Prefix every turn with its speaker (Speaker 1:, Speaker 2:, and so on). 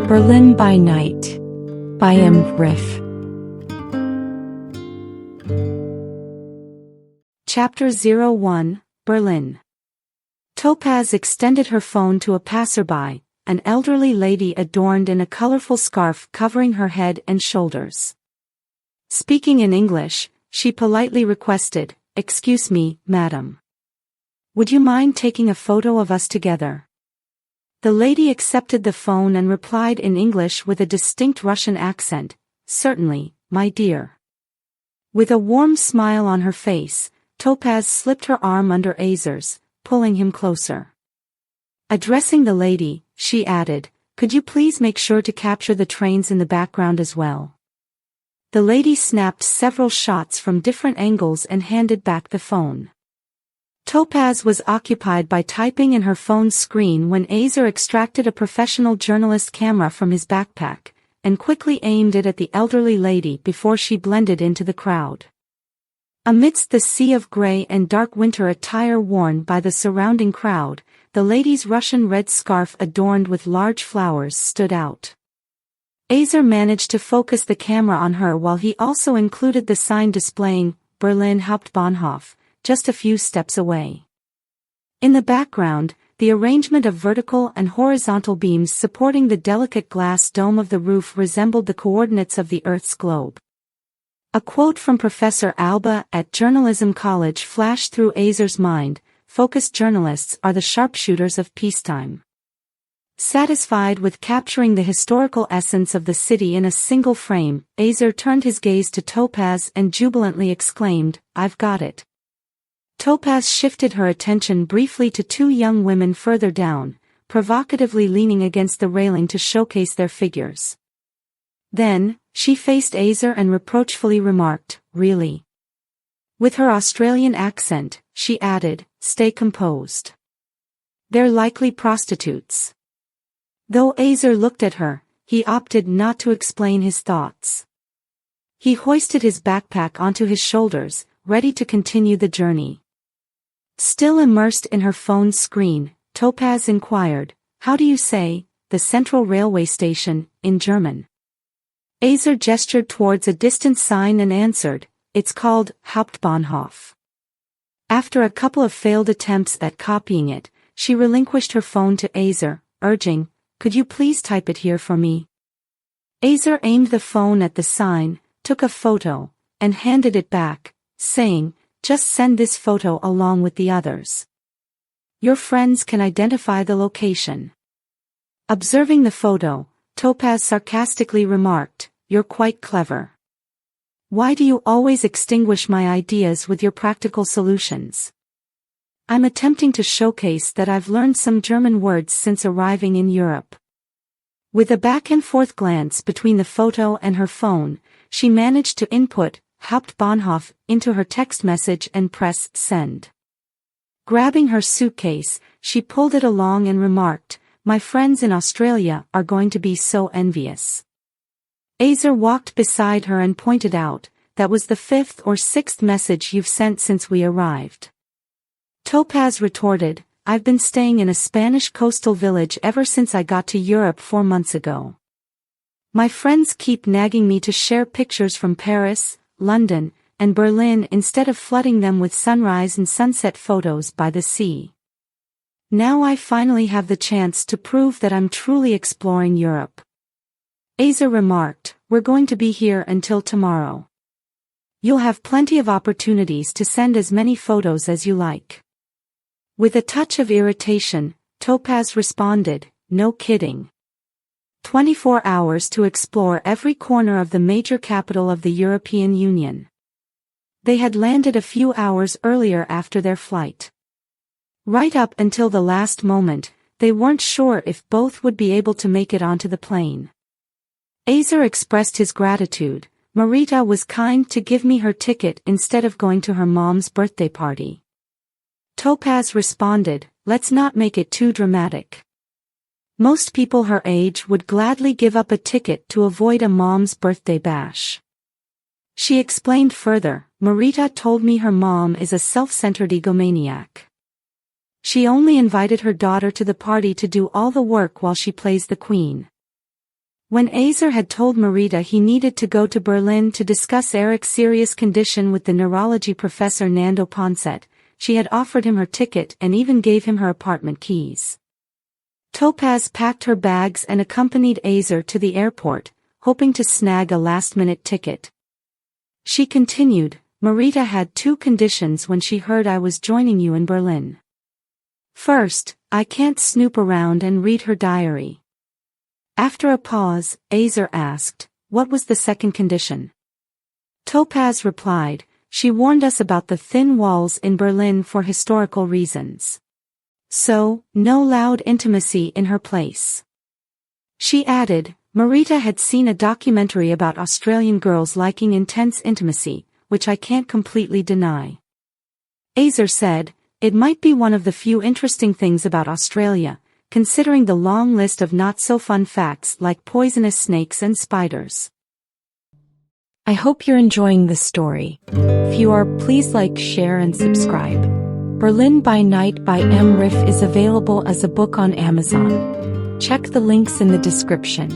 Speaker 1: Berlin by Night by M. Riff. Chapter 01, Berlin. Topaz extended her phone to a passerby, an elderly lady adorned in a colorful scarf covering her head and shoulders. Speaking in English, she politely requested, "Excuse me, madam. Would you mind taking a photo of us together?" The lady accepted the phone and replied in English with a distinct Russian accent, "Certainly, my dear." With a warm smile on her face, Topaz slipped her arm under Azer's, pulling him closer. Addressing the lady, she added, "Could you please make sure to capture the trains in the background as well?" The lady snapped several shots from different angles and handed back the phone. Topaz was occupied by typing in her phone's screen when Azer extracted a professional journalist camera from his backpack, and quickly aimed it at the elderly lady before she blended into the crowd. Amidst the sea of gray and dark winter attire worn by the surrounding crowd, the lady's Russian red scarf adorned with large flowers stood out. Azer managed to focus the camera on her while he also included the sign displaying Berlin Hauptbahnhof, just a few steps away. In the background, the arrangement of vertical and horizontal beams supporting the delicate glass dome of the roof resembled the coordinates of the Earth's globe. A quote from Professor Alba at Journalism College flashed through Azer's mind: "Focused journalists are the sharpshooters of peacetime." Satisfied with capturing the historical essence of the city in a single frame, Azer turned his gaze to Topaz and jubilantly exclaimed, "I've got it." Topaz shifted her attention briefly to two young women further down, provocatively leaning against the railing to showcase their figures. Then, she faced Azer and reproachfully remarked, "Really?" With her Australian accent, she added, "Stay composed. They're likely prostitutes." Though Azer looked at her, he opted not to explain his thoughts. He hoisted his backpack onto his shoulders, ready to continue the journey. Still immersed in her phone's screen, Topaz inquired, "How do you say, the Central Railway Station, in German?" Azer gestured towards a distant sign and answered, "It's called Hauptbahnhof." After a couple of failed attempts at copying it, she relinquished her phone to Azer, urging, "Could you please type it here for me?" Azer aimed the phone at the sign, took a photo, and handed it back, saying, "Just send this photo along with the others. Your friends can identify the location." Observing the photo, Topaz sarcastically remarked, "You're quite clever. Why do you always extinguish my ideas with your practical solutions?" "I'm attempting to showcase that I've learned some German words since arriving in Europe." With a back-and-forth glance between the photo and her phone, she managed to input Hauptbahnhof into her text message and press send. Grabbing her suitcase, she pulled it along and remarked, "My friends in Australia are going to be so envious." Azer walked beside her and pointed out, "That was the 5th or 6th message you've sent since we arrived." Topaz retorted, "I've been staying in a Spanish coastal village ever since I got to Europe 4 months ago. My friends keep nagging me to share pictures from Paris, London, and Berlin instead of flooding them with sunrise and sunset photos by the sea. Now I finally have the chance to prove that I'm truly exploring Europe." Azer remarked, "We're going to be here until tomorrow. You'll have plenty of opportunities to send as many photos as you like." With a touch of irritation, Topaz responded, "No kidding. 24 hours to explore every corner of the major capital of the European Union." They had landed a few hours earlier after their flight. Right up until the last moment, they weren't sure if both would be able to make it onto the plane. Azer expressed his gratitude. "Marita was kind to give me her ticket instead of going to her mom's birthday party." Topaz responded, "Let's not make it too dramatic. Most people her age would gladly give up a ticket to avoid a mom's birthday bash." She explained further, "Marita told me her mom is a self-centered egomaniac. She only invited her daughter to the party to do all the work while she plays the queen. When Azer had told Marita he needed to go to Berlin to discuss Eric's serious condition with the neurology professor Nando Ponset, she had offered him her ticket and even gave him her apartment keys. Topaz packed her bags and accompanied Azer to the airport, hoping to snag a last-minute ticket. She continued, "Marita had 2 conditions when she heard I was joining you in Berlin. First, I can't snoop around and read her diary." After a pause, Azer asked, "What was the second condition?" Topaz replied, "She warned us about the thin walls in Berlin for historical reasons. So, no loud intimacy in her place." She added, "Marita had seen a documentary about Australian girls liking intense intimacy, which I can't completely deny." Azer said, "It might be one of the few interesting things about Australia, considering the long list of not-so-fun facts like poisonous snakes and spiders." I hope you're enjoying this story. If you are, please like, share and subscribe. Berlin by Night by M. Riff is available as a book on Amazon. Check the links in the description.